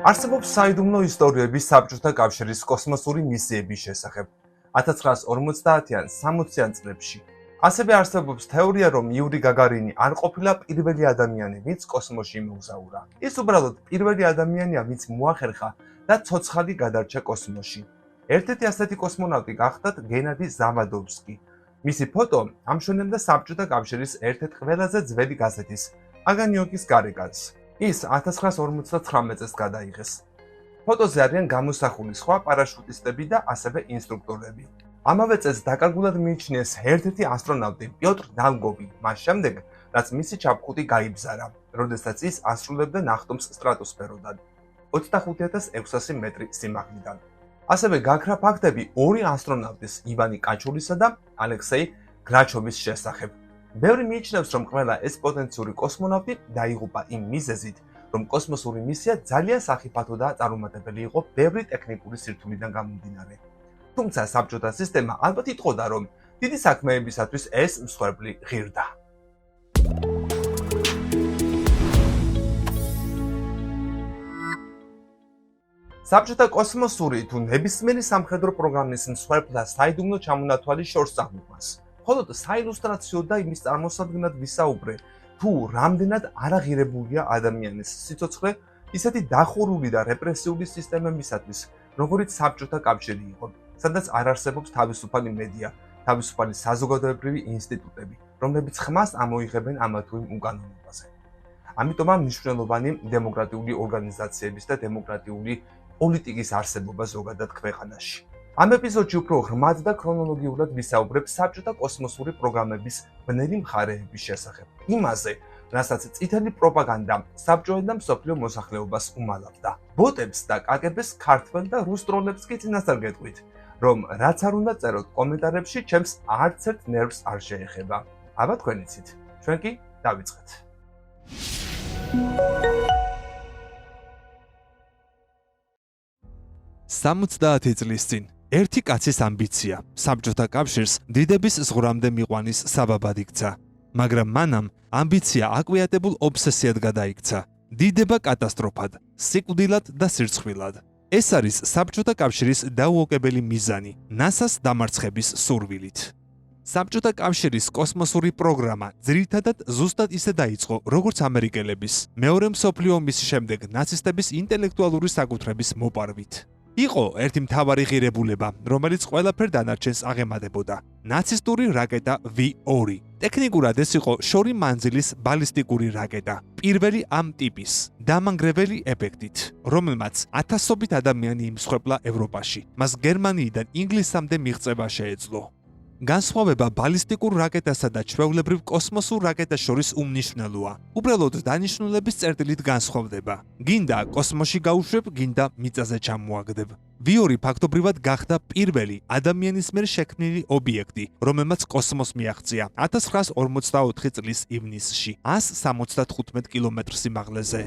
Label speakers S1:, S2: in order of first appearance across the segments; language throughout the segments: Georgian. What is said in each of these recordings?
S1: არსებობს საიდუმლო ისტორიები საბჭოთა კავშირის კოსმოსური მისიების შესახებ 1950-ან 60-იან წლებში. ასევე არსებობს თეორია, რომ იური გაგარინი არ ყოფილა პირველი ადამიანი, ვინც კოსმოსში მოგზაურა. ის უბრალოდ პირველი ადამიანია, ვინც მოახერხა და ცოცხალი გადარჩა კოსმოსში. ერთ-ერთი ასეთი კოსმონავტი გახდათ გენადი ზამადოვსკი. მისი ფოტო ამშვენებდა საბჭოთა კავშირის ერთ-ერთ ყველაზე ძველი გაზეთის აგანიოკის გარეკანს. ის 1959 წელს გადაიღეს. ფოტოზე არიან გამოსახული სხვა პარაშუტისტები და ასევე ინსტრუქტორები. ამავე წელს დაკარგულად მიიჩნიეს ერთ-ერთი ასტრონავტი პიოტრ დალგოვი, მას შემდეგ, რაც მისი ჩაფხუტი გაიბზარა, როდესაც ის ასრულებდა ნახტომს სტრატოსფეროდან 25600 მეტრი სიმაღლიდან. ასევე გაქრა ფაქტები ორი ასტრონავტის, ივანი კაჩულისა და ალექსეი გრაჩოვის შესახებ. ბევრი მიიჩნევს, რომ ყველა ეს პოტენციური კოსმონავტი დაიღუპა იმ მიზეზით, რომ კოსმოსური მისია ძალიან სახიფათო და წარუმატებელი იყო ბევრი ტექნიკური სირთულიდან გამომდინარე. თუმცა საბჭოთა სისტემა ალბათ იტყოდა, რომ დიდი საქმეებისათვის ეს მსხვერპლი ღირდა. საბჭოთა კოსმოსური თუ ნებისმიერი სამხედრო პროგრამის მსხვერპლთა საიდუმლო ჩამონათვალი შორს წაგვიყვანს. მხოლოდ საილუსტრაციო და იმის წარმოსადგენად ვისაუბრე, თუ რამდენად არაღირებულია ადამიანის სიცოცხლე ისეთი დახურული და რეპრესიული სისტემებისათვის, როგორიც საბჭოთა კავშირი იყო, სადაც არ არსებობს თავისუფალი მედია, თავისუფალი საზოგადოებრივი ინსტიტუტები, რომლებიც ხმას ამოიღებენ ამა თუ იმ უკანონობაზე. ამიტომაა მნიშვნელოვანი დემოკრატიული ორგანიზაციების და დემოკრატიული პოლიტიკის არსებობა ზოგადად ქვეყანაში. ამ ეპიზოდში უფრო ღრმად და ქრონოლოგიურად ვისაუბრებ საბჭოთა კოსმოსური პროგრამების ბნელი მხარეების შესახებ. იმაზე, რასაც წითელი პროპაგანდა საბჭოთა და მსოფლიო მოსახლეობას უმალავდა. ბოტებს და კაგებეს ქართველ და რუს ტროლებს კი წინასწარ გეტყვით, რომ რაც არ უნდა წეროთ კომენტარებში, ჩემს არც ერთ ნერვს არ შეეხება. აბა თქვენ იცით. ჩვენ კი დავიწყეთ.
S2: 70 წლის წინ ერთი კაცის ამბიცია საბჭოთა კავშირს დიდების ზღვრამდე მიყვანის საბაბად იქცა, მაგრამ მანამ ამბიცია აკვიატებულ ობსესიად გადაიქცა, დიდება კატასტროფად, სიკვდილად და სირცხვილად. ეს არის საბჭოთა კავშირის დაუოკებელი მიზანი NASA-ს დამარცხების სურვილით. საბჭოთა კავშირის კოსმოსური პროგრამა ძირითადად ზუსტად ისე დაიწყო, როგორც ამერიკელების მეორე მსოფლიო ომის შემდეგ ნაცისტების ინტელექტუალური საკუთრების მოპარვით. იყო ერთი მთავარი ღირებულება, რომელიც ყველაფერ დანარჩენს აღემატებოდა. ნაცისტური რაკეტა V2. ტექნიკურად ეს იყო შორი მანძილის ბალისტიკური რაკეტა, პირველი ამ ტიპის, დამანგრეველი ეფექტით, რომელმაც ათასობით ადამიანი იმსხვერპლა ევროპაში. მას გერმანიიდან ინგლისამდე მიღწევა შეეძლო. განსხვავება ბალისტიკურ რაკეტასა და ჩვეულებრივ კოსმოსურ რაკეტას შორის უმნიშვნელოა. უბრალოდ დანიშნულების წერტილით განსხვავდება. გინდა კოსმოსში გაუშვებ, გინდა მიწაზე ჩამოაგდებ. V2 ფაქტობრივად გახდა პირველი ადამიანის მიერ შექმნილი ობიექტი, რომელმაც კოსმოს მიაღწია 1944 წლის ივნისში 175 კილომეტრ სიმაღლეზე.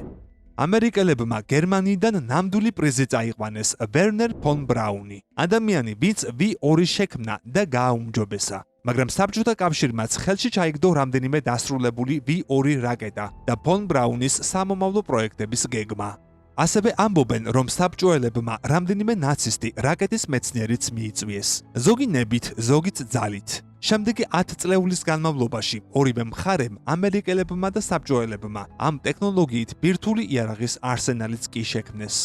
S2: ამერიკელებმა გერმანიიდან ნამდვილი პრიზი წაიყვანეს ვერნერ ფონ ბრაუნი, ადამიანი, ვინც V2 შექმნა და გააუმჯობესა. მაგრამ საბჭოთა კავშირმაც ხელში ჩაიგდო რამდენიმე დასრულებული V2 რაკეტა და ფონ ბრაუნის სამომავლო პროექტების გეგმა. ასევე ამბობენ, რომ საბჭოელებმა რამდენიმე ნაცისტი რაკეტის მეცნიერიც მიიწვიეს. ზოგი ნებით, ზოგიც ძალით. შემდეგი 10 წლეულის განმავლობაში ორივე მხარემ, ამერიკელებმა და საბჭოელებმა ამ ტექნოლოგიით ბირთვული იარაღის არსენალიც კი შექმნეს.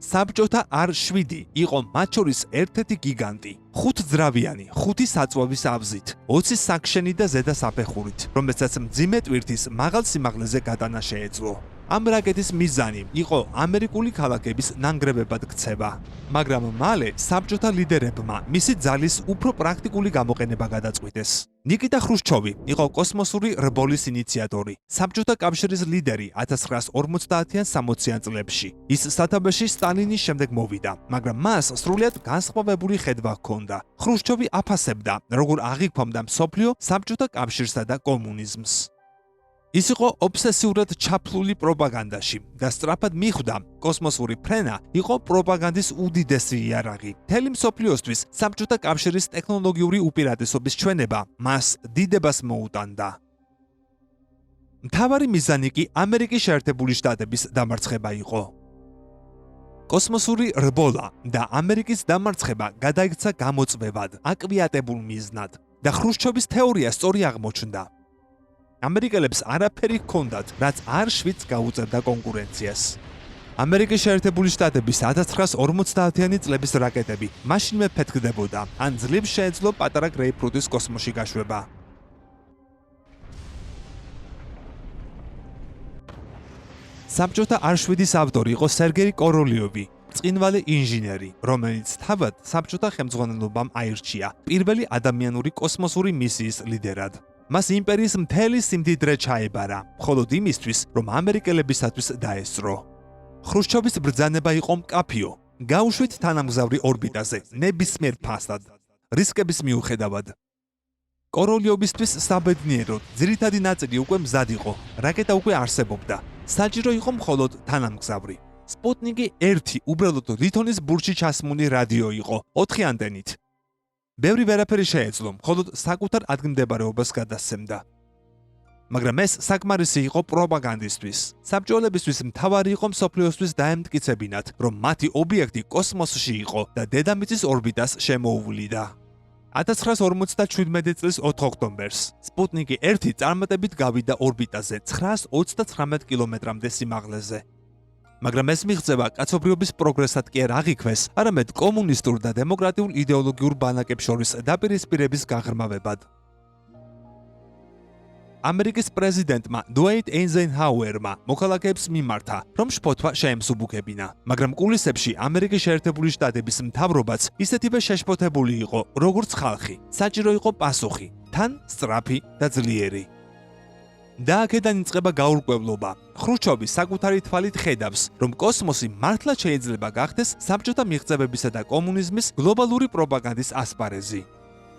S2: საბჭოთა R7 იყო მათ შორის ერთ-ერთი გიგანტი, 5ძრავიანი, 5 საწვავის აბზით, 20 საქშენი და ზედა საფეხურით, რომელსაც მძიმე ტვირთის მაღალ სიმაღლეზე გატანა შეეძლო. ამ რაკეტის მიზანი იყო ამერიკული ქალაქების ნანგრევებად ქცევა, მაგრამ მალე საბჭოთა ლიდერებმა მისი ძალის უფრო პრაქტიკული გამოყენება გადაწყვიტეს. ნიკიტა ხრუშჩოვი იყო კოსმოსური რბოლის ინიციატორი, საბჭოთა კავშირის ლიდერი 1950-ან 60-იან წლებში. ის სათავეში სტალინის შემდეგ მოვიდა, მაგრამ მას სრულიად განსხვავებული ხედვა ჰქონდა. ხრუშჩოვი აფასებდა, როგორ აღიქვამდა მსოფლიო საბჭოთა კავშირსა და კომუნიზმს. ის იყო ობსესიურად ჩაფლული პროპაგანდაში და სწრაფად მიხვდა, კოსმოსური ფრენა იყო პროპაგანდის უდიდესი იარაღი. მთელი მსოფლიოსთვის საბჭოთა კავშირის ტექნოლოგიური უპირატესობის ჩვენება მას დიდებას მოუტანდა. მთავარი მიზანი კი ამერიკის შეერთებული შტატების დამარცხება იყო. კოსმოსური რბოლა და ამერიკის დამარცხება გადაიქცა გამოწვევად, აკვიატებულ მიზნად და ხრუშჩოვის თეორია სწორი აღმოჩნდა. ამერიკელებს არაფერი ჰქონდათ, რაც არ შვიდს გაუწევდა კონკურენციას. ამერიკის შეერთებული შტატების 1950-იანი წლების რაკეტები მაშინვე ფეთქდებოდა, ან ძლივ შეეძლო პატარა გრეიპფრუტის კოსმოსში გაშვება. საბჭოთა R7-ის ავტორი იყო სერგეი კოროლიოვი, ბრწყინვალე ინჟინერი, რომელიც თავად საბჭოთა ხელმძღვანელობამ აირჩია პირველი ადამიანური კოსმოსური მისიის ლიდერად. მას იმპერიის მთელი სიმდიდრე ჩაებარა, მხოლოდ იმისთვის, რომ ამერიკელებისათვის დაესწრო. ხრუშჩოვის ბრძანება იყო მკაფიო, გაუშვით თანამგზავრი ორბიტაზე, ნებისმიერ ფასად, რისკების მიუხედავად. კოროლიოვისთვის საბედნიეროდ, ძირითადი ნაწილი უკვე მზად იყო, რაკეტა უკვე არსებობდა, საჭირო იყო მხოლოდ თანამგზავრი. სპუტნიკი 1 უბრალოდ ლითონის ბურჯში ჩასმული რადიო იყო, 4 ანტენით. ბევრი ვერაფერი შეეძლო, მხოლოდ საკუთარ ადგილმდებარეობას გადასცემდა. მაგრამ ეს საკმარისი იყო პროპაგანდისთვის. საბჭოელებისთვის მთავარი იყო მსოფლიოსთვის დაემტკიცებინათ, რომ მათი ობიექტი კოსმოსში იყო და დედამიწის ორბიტას შემოუვლიდა. 1957 წლის 4 ოქტომბერს სპუტნიკი 1 წარმატებით გავიდა ორბიტაზე 929 კილომეტრამდე სიმაღლეზე. მაგრამ ეს მიღწევა კაცობრიობის პროგრესად კი არ აღიქვეს, არამედ კომუნისტურ და დემოკრატიულ იდეოლოგიურ ბანაკებს შორის დაპირისპირების გაღრმავებად. ამერიკის პრეზიდენტმა დუეიტ ეიზენჰაუერმა მოქალაქეებს მიმართა, რომ შფოთვა შეემსუბუქებინა, მაგრამ კულისებში ამერიკის შეერთებული შტატების მთავრობაც ისეთივე შეშფოთებული იყო, როგორც ხალხი. საჭირო იყო პასუხი, თან სწრაფი და ძლიერი. და აქედან იწყება გაურკვევლობა. ხრუშჩოვი საკუთარი თვალით ხედავს, რომ კოსმოსი მართლა შეიძლება გახდეს საბჭოთა მიღწევებისა და კომუნიზმის გლობალური პროპაგანდის ასპარეზი.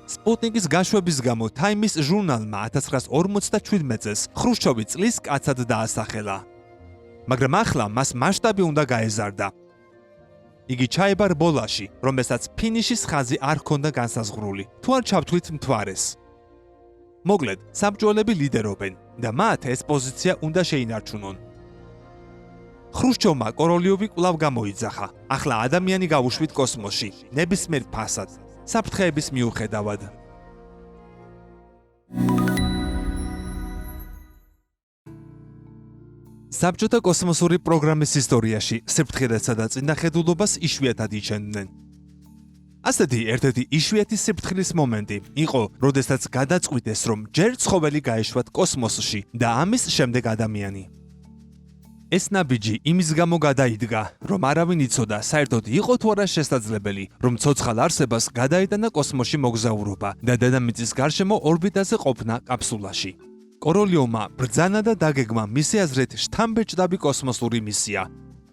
S2: სპუტნიკის გაშვების გამო Time-ის ჟურნალმა 1957 წელს ხრუშჩოვი წლის კაცად დაასახელა. მაგრამ ახლა მას მასშტაბი უნდა გაეზარდა. იგი ჩაება რბოლაში, რომელსაც ფინიშის ხაზი არ ჰქონდა განსაზღვრული, თუ არ ჩავთვლით მთვარეს. მოკლედ, საბჭოელები ლიდერობენ და მათ ეს პოზიცია უნდა შეინარჩუნონ. ხრუშჩოვმა კოროლიოვი კვლავ გამოიძახა. ახლა ადამიანი გავუშვით კოსმოსში, ნებისმიერ ფასად, საფრთხეების მიუხედავად. საბჭოთა კოსმოსური პროგრამის ისტორიაში სიფრთხილესა და წინახედულობას იშვიათად იჩენდნენ. ასეთი ერთ-ერთი იშვიათი სიფრთხილის მომენტი იყო, როდესაც გადაწყვიტეს, რომ ჯერ ცხოველი გაეშვათ კოსმოსში და ამის შემდეგ ადამიანი. ეს ნაბიჯი იმის გამო გადაიდგა, რომ არავინ იცოდა, საერთოდ იყო თუ არა შესაძლებელი, რომ ცოცხალ არსებას გადაეტანა კოსმოსში მოგზაურობა და დედამიწის გარშემო ორბიტაზე ყოფნა კაფსულაში. კოროლიოვმა ბრძანა და დაგეგმა მისი აზრით შთამბეჭდავი კოსმოსური მისია.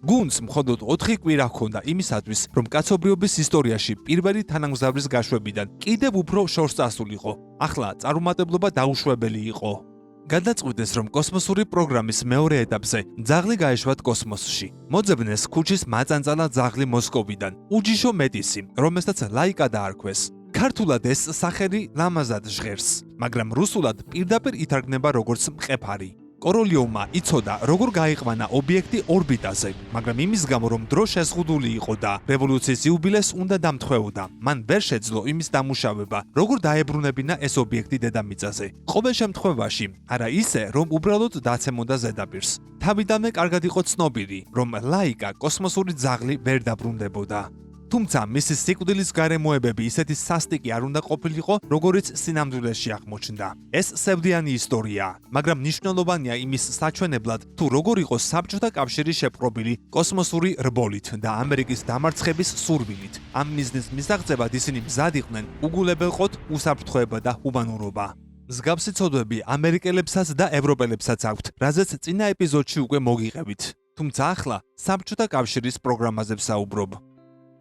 S2: გუნდს მხოლოდ 4 კვირა ჰქონდა იმისათვის, რომ კაცობრიობის ისტორიაში პირველი თანამგზავრის გაშვებიდან კიდევ უფრო შორს წასულიყო. ახლა წარუმატებლობა დაუშვებელი იყო. გადაწყვიტეს, რომ კოსმოსური პროგრამის მეორე ეტაპზე ძაღლი გაეშვათ კოსმოსში. მოძებნეს ქუჩის მაწანწალა ძაღლი მოსკოვიდან, უჯიშო მეტისი, რომელსაც ლაიკა დაარქვეს. ქართულად ეს სახელი ლამაზად ჟღერს, მაგრამ რუსულად პირდაპირ ითარგმნება როგორც მყეფარი. კოროლიოვმა იცოდა, როგორ გაიყვანა ობიექტი ორბიტაზე, მაგრამ იმის გამო, რომ დრო შეზღუდული იყო და რევოლუციის იუბილეს უნდა დამთხვეოდა, მან ვერ შეძლო იმის დამუშავება, როგორ დაებრუნებინა ეს ობიექტი დედამიწაზე. ყოველ შემთხვევაში, არა ისე, რომ უბრალოდ დაცემოდა ზედაპირს. თავიდანვე კარგად იყო ცნობილი, რომ ლაიკა კოსმოსური ძაღლი ვერ დაბრუნდებოდა. თუმცა მისი სიკვდილის გარემოებები ისეთი სასტიკი არ უნდა ყოფილიყო, როგორიც სინამდვილეში აღმოჩნდა. ეს სევდიანი ისტორიაა, მაგრამ მნიშვნელოვანია იმის საჩვენებლად, თუ როგორ იყო საბჭოთა კავშირი შეპყრობილი კოსმოსური რბოლით და ამერიკის დამარცხების სურვილით. ამ მიზნის მისაღწევად ისინი მზად იყვნენ უგულებელყოთ უსაფრთხოება და ჰუმანურობა. მსგავსი ცოდვები ამერიკელებსაც და ევროპელებსაც აქვთ, რაზეც წინა ეპიზოდში უკვე მოგიყევით. თუმცა ახლა საბჭოთა კავშირის პროგრამაზე ვსაუბრობ.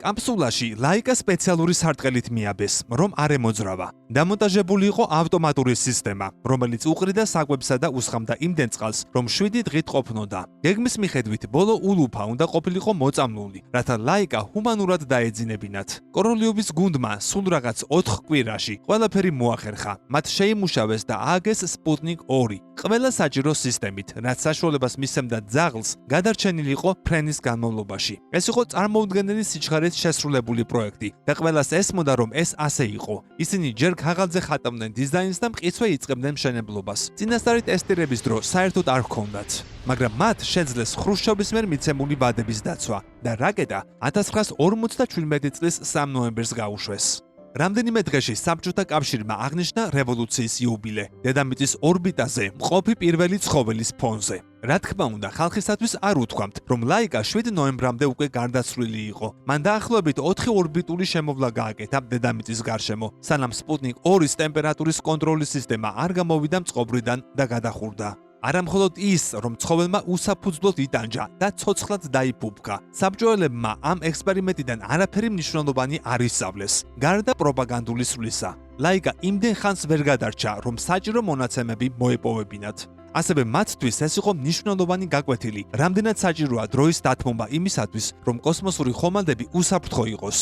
S2: კაფსულაში ლაიკა სპეციალური სარტყელით მიაბეს, რომ არ ემოძრავა. დამონტაჟებული იყო ავტომატური სისტემა, რომელიც უყრიდა საკვებსა და უსხამდა იმდენ წყალს, რომ 7 დღით ყოფნოდა. გეგმის მიხედვით ბოლო ულუფა უნდა ყოფილიყო მოწამლული, რათა ლაიკა ჰუმანურად დაეძინებინათ. კოროლიოვის გუნდმა სულ რაღაც 4 კვირაში ყველაფერი მოახერხა. მათ შეიმუშავეს და ააგეს სპუტნიკ 2, ყველა საჭირო სისტემით, რაც საშუალებას მისცემდა ძაღლს გადარჩენილი იყო ფრენის განმავლობაში. ეს იყო წარმოუდგენელი სიჩქარით შესრულებული პროექტი და ყველას ესმოდა, რომ ეს ასე იყო. ისინი ჯერ ქაღალდზე ხატავდნენ დიზაინს და მყისვე იწყებდნენ მშენებლობას. წინასწარი ტესტირების დრო საერთოდ არ ჰქონდათ, მაგრამ მათ შეძლეს ხრუშჩოვის მიერ მიცემული ვადების დაცვა და რაკეტა 1957 წლის 3 ნოემბერს გაუშვეს. რამდენიმე დღეში საბჭოთა კავშირმა აღნიშნა რევოლუციის იუბილე, დედამიწის ორბიტაზე მყოფი პირველი ცხოველის ფონზე. რა თქმა უნდა, ხალხისათვის არ უთქვამთ, რომ ლაიკა 7 ნოემბრამდე უკვე გარდაცვლილი იყო. მან დაახლოებით 4 ორბიტული შემოვლა გააკეთა დედამიწის გარშემო, სანამ სპუტნიკ 2-ის ტემპერატურის კონტროლის სისტემა არ გამოვიდა მწყობრიდან და გადახურდა. არა მხოლოდ ის, რომ ცხოველმა უსაფუძვლოდ იტანჯა და ცოცხლად დაიფუბკა. საბჭოელებმა ამ ექსპერიმენტიდან არაფერი მნიშვნელოვანი არ ისწავლეს, გარდა პროპაგანდული სვლისა. ლაიკა იმდენ ხანს ვერ გადარჩა, რომ საჭირო მონაცემები მოეპოვებინათ. ასევე მათთვის ეს იყო მნიშვნელოვანი გაკვეთილი, რამდენად საჭიროა დროის დათმობა იმისათვის, რომ კოსმოსური ხომალდები უსაფრთხო იყოს.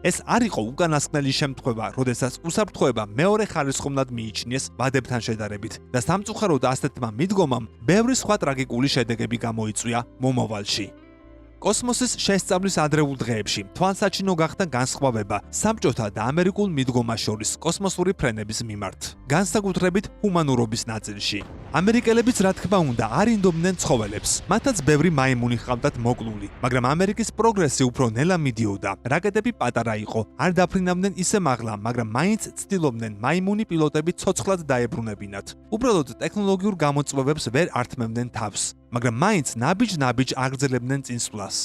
S2: ეს არ იყო უკანასკნელი შემთხვევა, როდესაც უსაფრთხოება მეორე ხარისხოვნად მიიჩნიეს ვადებთან შედარებით და სამწუხაროდ ასეთმა მიდგომამ ბევრი სხვა ტრაგიკული შედეგები გამოიწვია მომავალში. კოსმოსის შესწავლის ადრეულ დღეებში თვალსაჩინო გახდა განსხვავება საბჭოთა და ამერიკულ მიდგომას შორის კოსმოსური ფრენების მიმართ, განსაკუთრებით ჰუმანურობის ნაწილში. ამერიკელებიც რა თქმა უნდა არ ინდომდნენ ცხოველებს, მათაც ბევრი მაიმუნი ჰყავდათ მოკლული, მაგრამ ამერიკის პროგრესი უფრო ნელა მიდიოდა. რაკეტები პატარა იყო, არ დაფრინავდნენ ისე მაღლა, მაგრამ მაინც ცდილობდნენ მაიმუნი პილოტები ცოცხლად დაებრუნებინათ. უბრალოდ ტექნოლოგიურ გამოწვევებს ვერ ართმევდნენ თავს, მაგრამ მაინც ნაბიჯ-ნაბიჯ აგრძელებდნენ წინსვლას.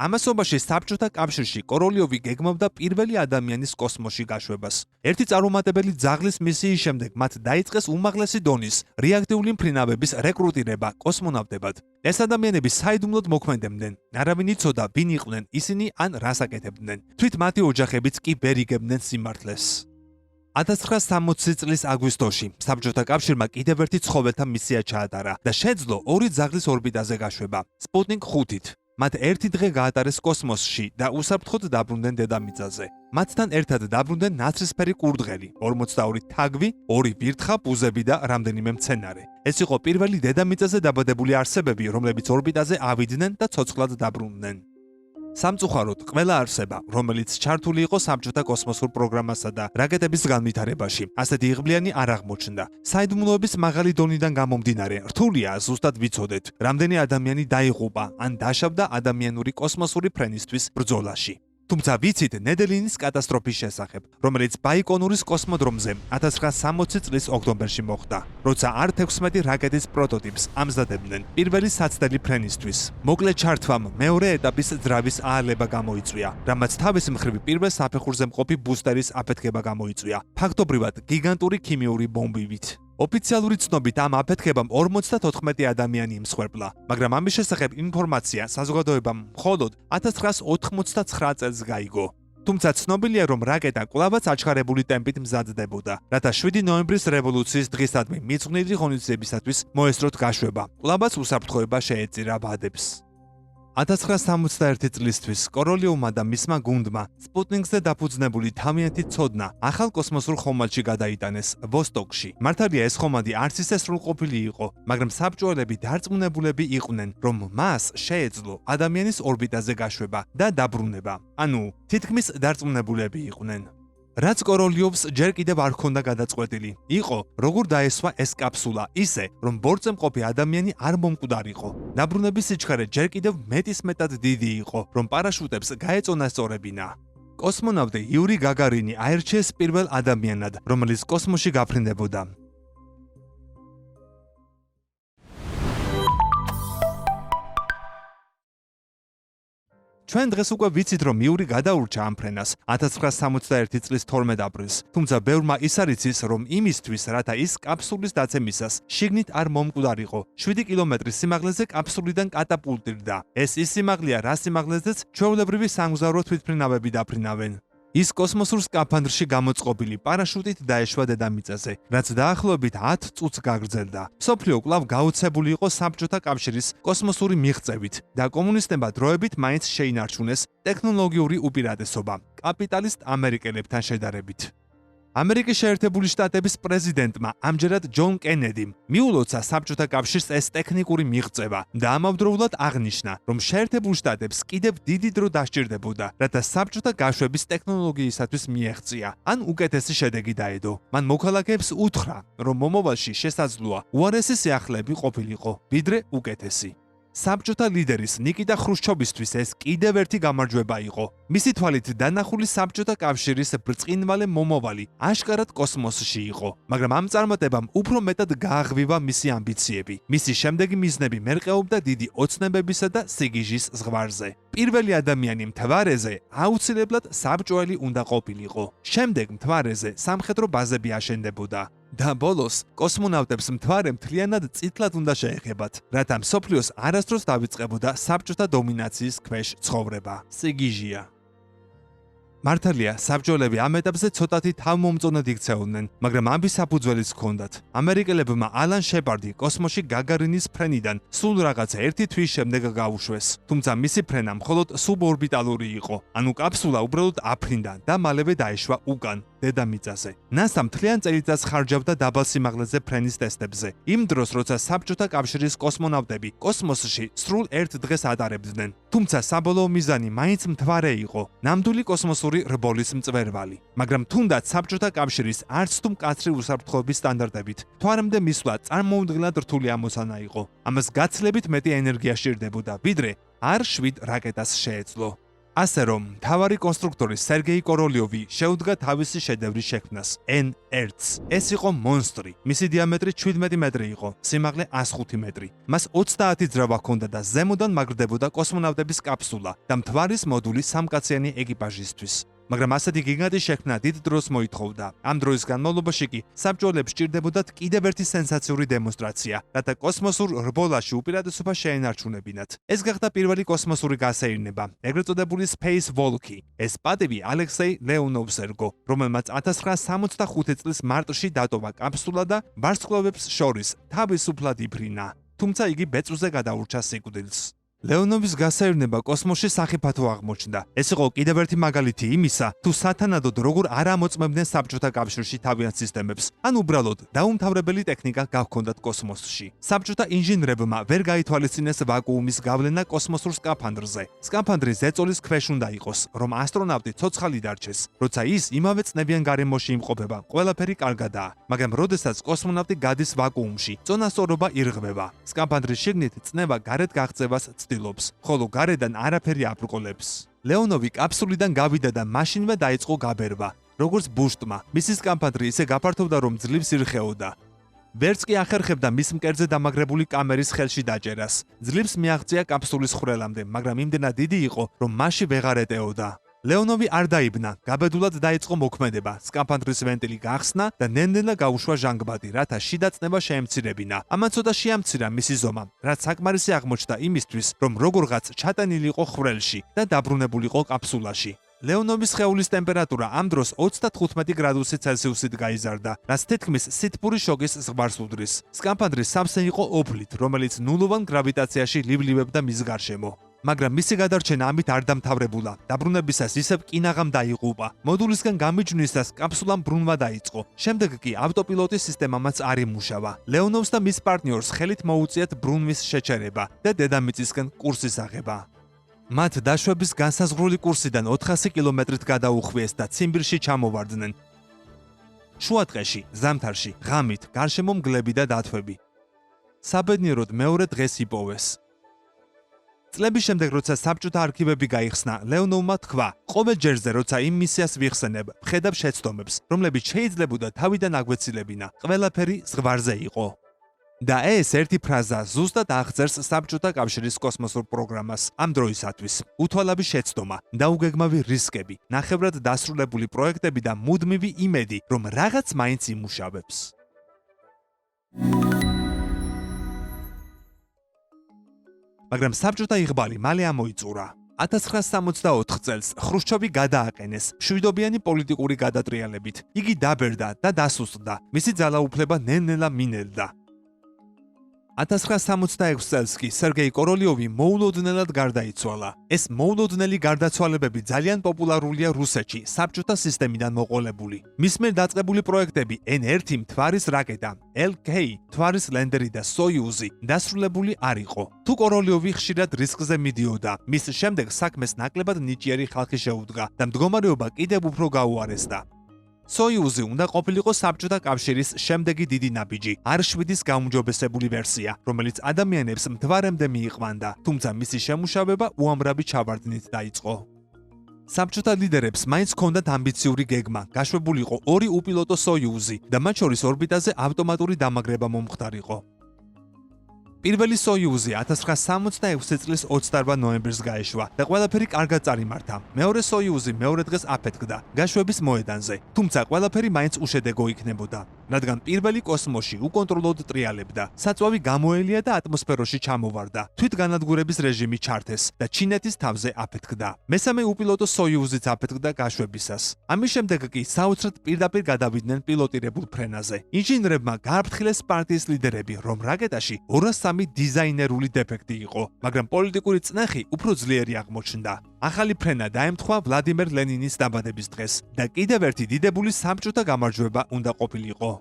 S2: ამასობაში საბჭოთა კავშირში კოროლიოვი გეგმავდა პირველი ადამიანის კოსმოსში გაშვებას. ერთი წარუმატებელი ძაღლის მისიის შემდეგ მათ დაიწყეს უმაღლესი დონის რეაქტიული მფრინავების რეკრუტირება კოსმონავტებად. ეს ადამიანები საიდუმლოდ მოქმედებდნენ. არავინ იცოდა, ვინ იყვნენ ისინი ან რას აკეთებდნენ. თვით მათი ოჯახებიც კი ვერ იგებდნენ სიმართლეს. 1960 წლის აგვისტოში საბჭოთა კავშირმა კიდევ ერთი ცხოველთა მისია ჩაატარა და შეძლო 2 ძაღლის ორბიტაზე გაშვება, სპუტნიკ 5-ით. მათ ერთი დღე გაატარეს კოსმოსში და უსაფრთხოდ დაბრუნდნენ დედამიწაზე. მათთან ერთად დაბრუნდნენ ნაცრისფერი კურდღელი, 42 თაგვი, 2 ვირთხა, პუზები და რამდენიმე მცენარე. ეს იყო პირველი დედამიწაზე დაბადებული არსებები, რომლებიც ორბიტაზე ავიდნენ და ცოცხლად დაბრუნდნენ. სამწუხაროდ, ყველა არსება, რომელიც ჩართული იყო საბჭოთა კოსმოსურ პროგრამასა და რაკეტების განვითარებაში, ასეთი იღბლიანი არ აღმოჩნდა. საიდუმლოების მაღალი დონიდან გამომდინარე, რთულია ზუსტად ვიცოდეთ, რამდენი ადამიანი დაიღუპა ან დაშავდა ადამიანური კოსმოსური ფრენისთვის ბრძოლაში. თუმცა ვიცით ნედელინის კატასტროფის შესახებ, რომელიც ბაიკონურის კოსმოდრომზე 1960 წლის ოქტომბერში მოხდა, როცა R-16 რაკეტის პროტოტიპს ამზადებდნენ პირველი საცდელი ფრენისთვის. მოკლე ჩართვამ მეორე ეტაპის ძრავის აალება გამოიწვია, რამაც თავის მხრივ პირველ საფეხურზე მყოფი ბუსტერის აფეთქება გამოიწვია, ფაქტობრივად გიგანტური ქიმიური ბომბივით. ოფიციალური ცნობით ამ აფეთქებამ 54 ადამიანი იმსხვერპლა, მაგრამ ამის შესახებ ინფორმაცია საზოგადოებამ მხოლოდ 1989 წელს გაიგო. თუმცა ცნობილია, რომ რაკეტა კვლავაც აჩქარებული ტემპით მზადდებოდა, რათა 7 ნოემბრის რევოლუციის დღისადმი მიძღვნილი ღონისძიებისათვის მოესწროთ გაშვება. კვლავაც უსაფრთხოება შეეწირა ვადებს. 1961 წლისთვის კოროლიოვმა და მისმა გუნდმა სპუტნიკზე დაფუძნებული თავიანთი ცოდნა ახალ კოსმოსურ ხომალდში გადაიტანეს ვოსტოკში. მართალია ეს ხომალდი არც ისე სრულყოფილი იყო, მაგრამ საბჭოელები დარწმუნებულები იყვნენ, რომ მას შეეძლო ადამიანის ორბიტაზე გაშვება და დაბრუნება. ანუ თითქმის დარწმუნებულები იყვნენ. რაც კოროლიოვს ჯერ კიდევ არ ჰქონდა გადაწყვეტილი, იყო როგორ დაესვა ეს კაფსულა ისე, რომ ბორტზე მყოფი ადამიანი არ მომკვდარიყო. დაბრუნების სიჩქარე ჯერ კიდევ მეტისმეტად დიდი იყო, რომ პარაშუტებს გაეწონასწორებინა. კოსმონავტი იური გაგარინი აირჩიეს პირველ ადამიანად, რომელიც კოსმოსში გაფრინდებოდა. ჩვენ დღეს უკვე ვიცით, რომ იური გადაურჩა ამ ფრენას 1961 წლის 12 აპრილს, თუმცა ბევრმა ის არ იცის, რომ იმისთვის, რათა ის კაფსულის დაცემისას შიგნით არ მომკვდარიყო, 7 კილომეტრის სიმაღლეზე კაფსულიდან კატაპულტირდა. ეს ის სიმაღლეა, რა სიმაღლეზეც ჩვეულებრივი სამგზავრო თვითმფრინავები დაფრინავენ. ის კოსმოსურ სკაფანდრში გამოწყობილი პარაშუტით დაეშვა დედამიწაზე, რაც დაახლოებით 10 წუთს გაგრძელდა. მსოფლიო კვლავ გაოცებული იყო საბჭოთა კავშირის კოსმოსური მიღწევით და კომუნისტებმა დროებით მაინც შეინარჩუნეს ტექნოლოგიური უპირატესობა კაპიტალისტ ამერიკელებთან შედარებით. ამერიკის შეერთებული შტატების პრეზიდენტმა ამჯერად ჯონ კენედიმ მიულოცა საბჭოთა კავშირს ეს ტექნიკური მიღწევა და ამავდროულად აღნიშნა, რომ შეერთებულ შტატებს კიდევ დიდი დრო დასჭირდებოდა, რათა საბჭოთა გაშვების ტექნოლოგიისათვის მიეღწია, ან უკეთესი შედეგი დაედო. მან მოქალაქეებს უთხრა, რომ მომავალში შესაძლოა უარესი სიახლეები ყოფილიყო, ვიდრე უკეთესი. საბჭოთა ლიდერის ნიკიტა ხრუშჩოვისთვის ეს კიდევ ერთი გამარჯვება იყო. მისი თვალით დანახული საბჭოთა კავშირის ბრწყინვალე მომავალი აშკარად კოსმოსში იყო, მაგრამ ამ წარმატებამ უფრო მეტად გააღვივა მისი ამბიციები. მისი შემდეგი მიზნები მერყეობდა დიდი ოცნებებისა და სიგიჟის ზღვარზე. პირველი ადამიანი მთვარეზე აუცილებლად საბჭოელი უნდა ყოფილიყო. შემდეგ მთვარეზე სამხედრო ბაზები აშენდებოდა. და ბოლოს კოსმონავტებს მთვარე მთლიანად წითლად უნდა შეეხებათ, რათა მსოფლიოს არასდროს დავიწყებოდა საბჭოთა დომინაციის ქვეშ ცხოვრება. სიგიჟია. მართალია, საბჭოელები ამ ეტაპზე ცოტათი თავმომწონად იქცეოდნენ, მაგრამ ამის საფუძველიც ჰქონდათ. ამერიკელებმა ალან შეპარდი კოსმოსში გაგარინის ფრენიდან სულ რაღაცა ერთი თვის შემდეგ გაუშვეს. თუმცა მისი ფრენა მხოლოდ სუბორბიტალური იყო, ანუ კაფსულა უბრალოდ აფრინდა და მალევე დაეშვა უკან, დედამიწაზე. NASA მთლიან წელიწადს ხარჯავდა დაბალ სიმაღლეზე ფრენის ტესტებზე. იმ დროს, როცა საბჭოთა კავშირის კოსმონავტები კოსმოსში სრულ ერთ დღეს ატარებდნენ. თუმცა საბოლოო მიზანი მაინც მთვარე იყო, ნამდვილი კოსმოსური რბოლის მწვერვალი. მაგრამ თუნდაც საბჭოთა კავშირის არც თუ მკაცრი უსაფრთხოების სტანდარტებით მთვარემდე მისვლა წარმოუდგენლად რთული ამოცანა იყო. ამას გაცილებით მეტი ენერგია სჭირდებოდა, ვიდრე არ 7 რაკეტას შეეძლო. ასე რომ, მთავარი კონსტრუქტორი სერგეი კოროლიოვი შეუდგა თავისი შედევრის შექმნას, N1-ს. ეს იყო მონსტრი. მისი დიამეტრი 17 მეტრი იყო, სიმაღლე 105 მეტრი. მას 30 ძრავა ჰქონდა და ზემოდან მაგრდებოდა კოსმონავტების კაფსულა და მთვარის მოდული სამკაციანი ეკიპაჟისთვის. მაგრამ ასეთი გიგანტი შექმნა დიდ დროს მოითხოვდა. ამ დროის განმავლობაში კი საბჭოელებს სჭირდებოდათ კიდევ ერთი სენსაციური დემონსტრაცია, რათა კოსმოსურ რბოლაში უპირატესობა შეენარჩუნებინათ. ეს გახდა პირველი კოსმოსური გასეირნება, ეგრეთ წოდებული Space Walk-ი. ეს პატივი ალექსეი ლეონოვს ერგო, რომელმაც 1965 წლის მარტში დატოვა კაფსულა და ვარსკვლავებს შორის თავისუფლად იფრინა. თუმცა იგი ბეწვზე გადაურჩა სიკვდილს. ლეონოვის გასაირნება კოსმოსში სახიფათო აღმოჩნდა. ეს იყო კიდევ ერთი მაგალითი იმისა, თუ სათანადოდ როგორ არ ამოწმებდნენ საბჭოთა კავშირში თავიანთ სისტემებს, ან უბრალოდ დაუმთავრებელი ტექნიკა გაჰქონდათ კოსმოსში. საბჭოთა ინჟინრებმა ვერ გაითვალისწინეს ვაკუუმის გავლენა კოსმოსურ სკაფანდრზე. სკაფანდრი ზეწოლის ქვეშ უნდა იყოს, რომ ასტრონავტი ცოცხალი დარჩეს. როცა ის იმავე წნებიან გარემოში იმყოფება, ყველაფერი კარგადაა, მაგრამ როდესაც კოსმონავტი გადის ვაკუუმში, წონასწორობა ირღვევა. სკაფანდრის შიგნით წნევა გარეთ გაღწევას ხოლო გარედან არაფერი აბრკოლებს. ლეონოვი კაფსულიდან გავიდა და მაშინვე დაიწყო გაბერვა. როგორც ბუშტმა, მისი სკაფანდრი ისე გაფართოვდა, რომ ძლივს ირხეოდა. ვერც კი ახერხებდა მის მკერდზე დამაგრებული კამერის ხელში დაჭერას. ძლივს მიაღწია კაფსულის ხვრელამდე, მაგრამ იმდენად დიდი იყო, რომ მასში ვეღარ ეტეოდა. ლეონოვი არ დაიბნა, გაბედულად დაიწყო მოქმედება, სკაფანდრის ვენტილი გახსნა და ნელ-ნელა გაუშვა ჟანგბადი, რათა შიდა წნება შეემცირებინა. ამან ცოტა შეამცირა მისი ზომა, რაც საკმარისი აღმოჩნდა იმისთვის, რომ როგორღაც ჩატანილიყო ხვრელში და დაბრუნებულიყო კაფსულაში. ლეონოვის სხეულის ტემპერატურა ამ დროს 35 გრადუსი ცელსიუსით გაიზარდა, რაც თითქმის სითბური შოკის ზღვარს უდრის. სკაფანდრი სამსე იყო ოფლით, რომელიც ნულოვან გრავიტაციაში ლიბლივებდა მის გარშემო. მაგრამ მისი გადარჩენა ამით არ დამთავრებულა. დაბრუნებისას ისევ კინაღამ დაიღუპა. მოდულისგან გამიჯვნისას კაფსულამ ბრუნვა დაიწყო. შემდეგ კი ავტოპილოტის სისტემამაც არ იმუშავა. ლეონოვს და მის პარტნიორს ხელით მოუწიათ ბრუნვის შეჩერება და დედამიწისკენ კურსის აღება. მათ დაშვების განსაზღვრული კურსიდან 400 კილომეტრით გადაუხვიეს და ციმბირში ჩამოვარდნენ. შუადღეში, ზამთარში, ღამით, გარშემო მგლები და დათვები. საბედნიეროდ მეორე დღეს იპოვეს. წლების შემდეგ, როცა საბჭოთა არქივები გაიხსნა, ლეონოვმა თქვა, ყოველ ჯერზე, როცა იმ მისიას ვიხსენებ, ვხედავ შეცდომებს, რომლებიც შეიძლებოდა თავიდან აგვეცილებინა, ყველაფერი ზღვარზე იყო. და ეს ერთი ფრაზა ზუსტად აღწერს საბჭოთა კავშირის კოსმოსურ პროგრამას ამ დროისათვის. უთვალავი შეცდომა, დაუგეგმავი რისკები, ნახევრად დასრულებული პროექტები და მუდმივი იმედი, რომ რაღაც მაინც იმუშავებს. მაგრამ საბჭოთა იღბალი მალე ამოიწურა. 1964 წელს ხრუშჩოვი გადააყენეს მშვიდობიანი პოლიტიკური გადატრიალებით. იგი დაბერდა და დასუსტდა. მისი ძალაუფლება ნელ-ნელა მინელდა. 1966 წელს კი სერგეი კოროლიოვი მოულოდნელად გარდაიცვალა. ეს მოულოდნელი გარდაცვალებები ძალიან პოპულარულია რუსეთში, საბჭოთა სისტემიდან მოყოლებული. მის მიერ დაწყებული პროექტები N1 მთვარის რაკეტა, LK მთვარის ლენდერი და სოიუზი დასრულებული არ იყო. თუ კოროლიოვი ხშირად რისკზე მიდიოდა, მის შემდეგ საქმეს ნაკლებად ნიჭიერი ხალხი შეუდგა და მდგომარეობა კიდევ უფრო გაუარესდა. სოიუზი უნდა ყოფილიყო საბჭოთა კავშირის შემდეგი დიდი ნაბიჯი, R7-ის გაუმჯობესებული ვერსია, რომელიც ადამიანებს მთვარემდე მიიყვანდა, თუმცა მისი შემუშავება უამრავი ჩავარდნით დაიწყო. საბჭოთა ლიდერებს მაინც ჰქონდათ ამბიციური გეგმა, გაშვებულიყო 2 უპილოტო სოიუზი და მათ შორის ორბიტაზე ავტომატური დამაგრება მომხდარიყო. პირველი სოიუზი 1966 წლის 28 ნოემბერს გაეშვა და ყველაფერი კარგად წარიმართა. მეორე სოიუზი მეორე დღეს აფეთქდა გაშვების მოედანზე, თუმცა ყველაფერი მაინც უშედეგო იქნებოდა, რადგან პირველი კოსმოსში უკონტროლოდ ტრიალებდა. საწვავი გამოელია და ატმოსფეროში ჩამოვარდა. თვითგანადგურების რეჟიმი ჩართეს და ჩინეთის თავზე აფეთქდა. მესამე უპილოტო სოიუზიც აფეთქდა გაშვებისას. ამის შემდეგ კი საოცრად პირდაპირ გადავიდნენ პილოტირებულ ფრენაზე. ინჟინერებმა გააფრთხილეს პარტიის ლიდერები, რომ რაკეტაში 203 დიზაინერული დეფექტი იყო, მაგრამ პოლიტიკური წნეხი უფრო ძლიერი აღმოჩნდა. ახალი ფრენა დაემთხვა ვლადიმერ ლენინის დაბადების დღეს და კიდევ ერთი დიდებული საბჭოთა გამარჯვება უნდა ყოფილიყო.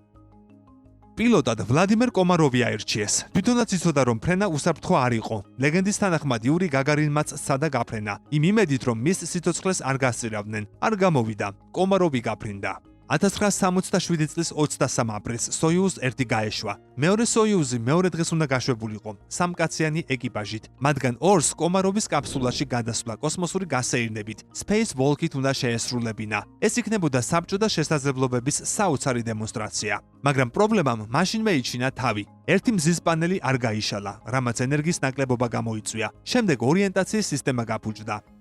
S2: პილოტად ვლადიმერ კომაროვი აირჩიეს. თვითონაც იცოდა, რომ ფრენა უსაფრთხო არ იყო. ლეგენდის თანახმად იური გაგარინმაც სცადა გაფრენა, იმ იმედით, რომ მის სიცოცხლეს არ გასწირავდნენ. არ გამოვიდა. კომაროვი გაფრინდა. 1967 წლის 23 აპრილს სოიუზ 1 გაეშვა. მეორე სოიუზი მეორე დღეს უნდა გაშვებულიყო სამკაციანი ეკიპაჟით, მათგან 2-ს კომაროვის კაფსულაში გადასვლა კოსმოსური გასეირნებით Space Walk-ით უნდა შეესრულებინა. ეს იქნებოდა საბჭოთა შესაძლებლობების საოცარი დემონსტრაცია. მაგრამ პრობლემამ მაშინვე იჩინა თავი. ერთი მზის პანელი არ გაიშალა, რამაც ენერგიის ნაკლებობა გამოიწვია. შემდეგ ორიენტაციის სისტემა გაფუჭდა.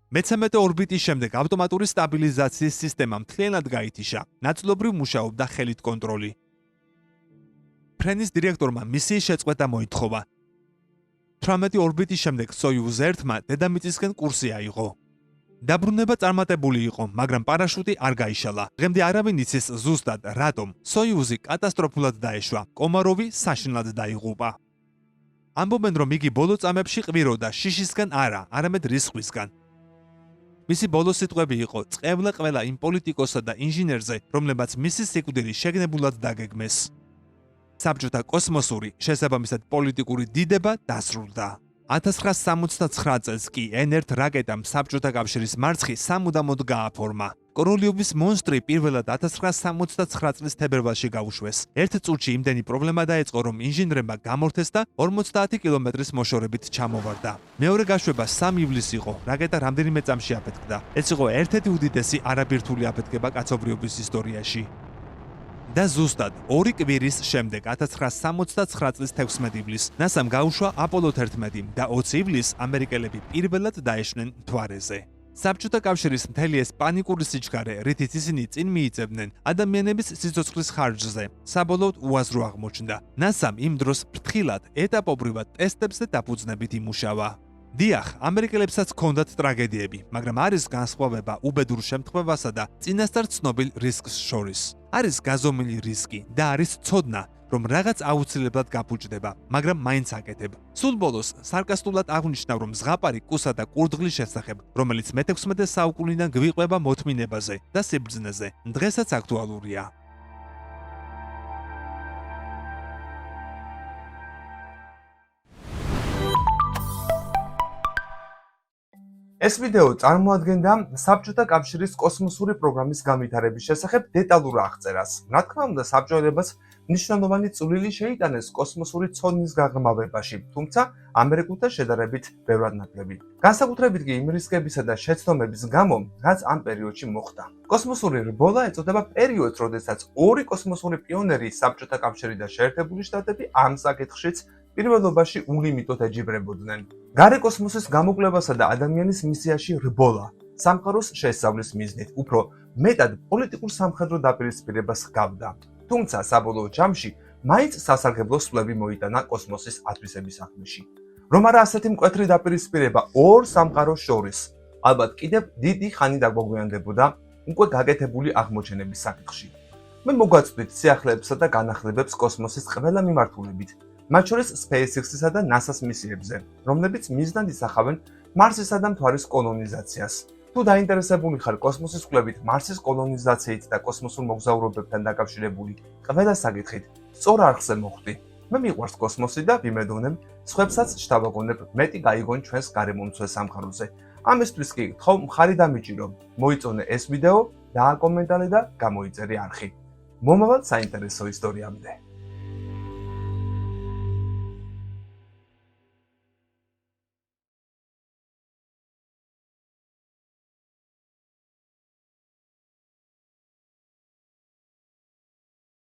S2: მე-13 ორბიტის შემდეგ ავტომატური სტაბილიზაციის სისტემა მთლიანად გაითიშა. ნაწილობრივ მუშაობდა ხელით კონტროლი. ფრენის დირექტორმა მისიის შეწყვეტა მოითხოვა. 18 ორბიტის შემდეგ სოიუზ 1-მა დედამიწისკენ კურსი აიღო. დაბრუნება წარმატებული იყო, მაგრამ პარაშუტი არ გაიშალა. დღემდე არავინ იცის ზუსტად რატომ სოიუზი კატასტროფულად დაეშვა. კომაროვი საშინლად დაიღუპა. ამბობენ, რომ იგი ბოლო წამებში ყვიროდა შიშისგან არა, არამედ რისხვისგან. მისი ბოლო სიტყვები იყო: "წყევლე ყველა იმ პოლიტიკოსსა და ინჟინერზე, რომლებაც მისი სიკვდილი შეგნებულად დაგეგმეს." საბჭოთა კოსმოსური, შესაბამისად პოლიტიკური დიდება დასრულდა. 1969 წელს კი N1 რაკეტამ საბჭოთა კავშირის მარცხი სამუდამოდ გააფორმა. კოროლიოვის მონსტრი პირველად 1969 წლის თებერვალში გაუშვეს. ერთ წუთში იმდენი პრობლემა დაეწყო, რომ ინჟინერებმა გამორთეს და 50 კილომეტრის მოშორებით ჩამოვარდა. მეორე გაშვება 3 ივლისს იყო. რაკეტა რამდენიმე წამში აფეთქდა. ეს იყო ერთ-ერთი უდიდესი არაბირთული აფეთქება კაცობრიობის ისტორიაში. და ზუსტად 2 კვირის შემდეგ 1969 წლის 16 ივლისს NASA-მ გაუშვა აპოლო 11 და 20 ივლისს ამერიკელები პირველად დაეშვნენ მთვარეზე. საბჭოთა კავშირის მთელი ეს პანიკური სიჩქარე, რითიც ისინი წინ მიიწევდნენ ადამიანების სიცოცხლის ხარჯზე, საბოლოოდ უაზრო აღმოჩნდა. NASA-მ იმ დროს ფრთხილად, ეტაპობრივად ტესტებზე დაფუძნებით იმუშავა. დიახ, ამერიკელებსაც ჰქონდათ ტრაგედიები, მაგრამ არის განსხვავება უბედურ შემთხვევასა და წინასწარ ცნობილ რისკს შორის. არის გაზომილი რისკი და არის ცოდნა, რომ რაღაც აუცილებლად გაფუჭდება, მაგრამ მაინც აკეთებ. სულ ბოლოს სარკასტულად აღნიშნავ, რომ ზღაპარი კუსა და კურდღლის შესახებ, რომელიც მე-16 საუკუნიდან გვიყვება მოთმინებაზე და სიბრძნეზე, დღესაც აქტუალურია.
S1: ეს ვიდეო წარმოადგენდა საბჭოთა კავშირის კოსმოსური პროგრამის განვითარების შესახებ დეტალურ აღწერას. რა თქმა უნდა, საბჭოელებას მნიშვნელოვანი წვლილი შეიტანეს კოსმოსური ცოდნის გაღრმავებაში, თუმცა ამერიკულთა შედარებით ბევრად ნაკლები. განსაკუთრებით კი იმ რისკებისა და შეცდომების გამო, რაც ამ პერიოდში მოხდა. კოსმოსური რბოლა ეწოდება პერიოდს, როდესაც ორი კოსმოსური პიონერი, საბჭოთა კავშირი და შეერთებული შტატები ამ საკითხშიც პირველობაში უნლიმიტოდ ეჯიბრებოდნენ. გარე კოსმოსის გამოკვლევასა და ადამიანის მისიაში რბოლა, სამყაროს შესწავლის მიზნით, უფრო მეტად პოლიტიკურ სამხედრო დაპირისპირებას ჰგავდა. თუმცა საბოლოო ჯამში მაინც სასარგებლო სვლები მოიტანა კოსმოსის ათვისების საქმეში. რომ არა ასეთი მკვეთრი დაპირისპირება ორ სამყაროს შორის, ალბათ კიდევ დიდი ხანი დაგვაგვიანდებოდა უკვე გაკეთებული აღმოჩენების საკითხში. მე მოგაწვდით სიახლეებსა და განახლებებს კოსმოსის ყველა მიმართულებით, მათ შორის SpaceX-ისა და NASA-ს მისიებზე, რომლებიც მიზნად ისახავენ მარსისა და მთვარის კოლონიზაციას. თუ დაინტერესებული ხარ კოსმოსის კვლევით, მარსის კოლონიზაციით და კოსმოსურ მოგზაურობებთან დაკავშირებული ყველა საკითხით, სწორ არხზე მოხვდი. მე მიყვარს კოსმოსი და ვიმედოვნებ, სხვებსაც შთავაგონებ მეტი გაიგონ ჩვენს გარემომცველ სამყაროზე. ამისთვის კი გთხოვ მხარი დამიჭირო, მოიწონე ეს ვიდეო, დააკომენტარე და გამოიწერე არხი. მომავალ საინტერესო ისტორიამდე.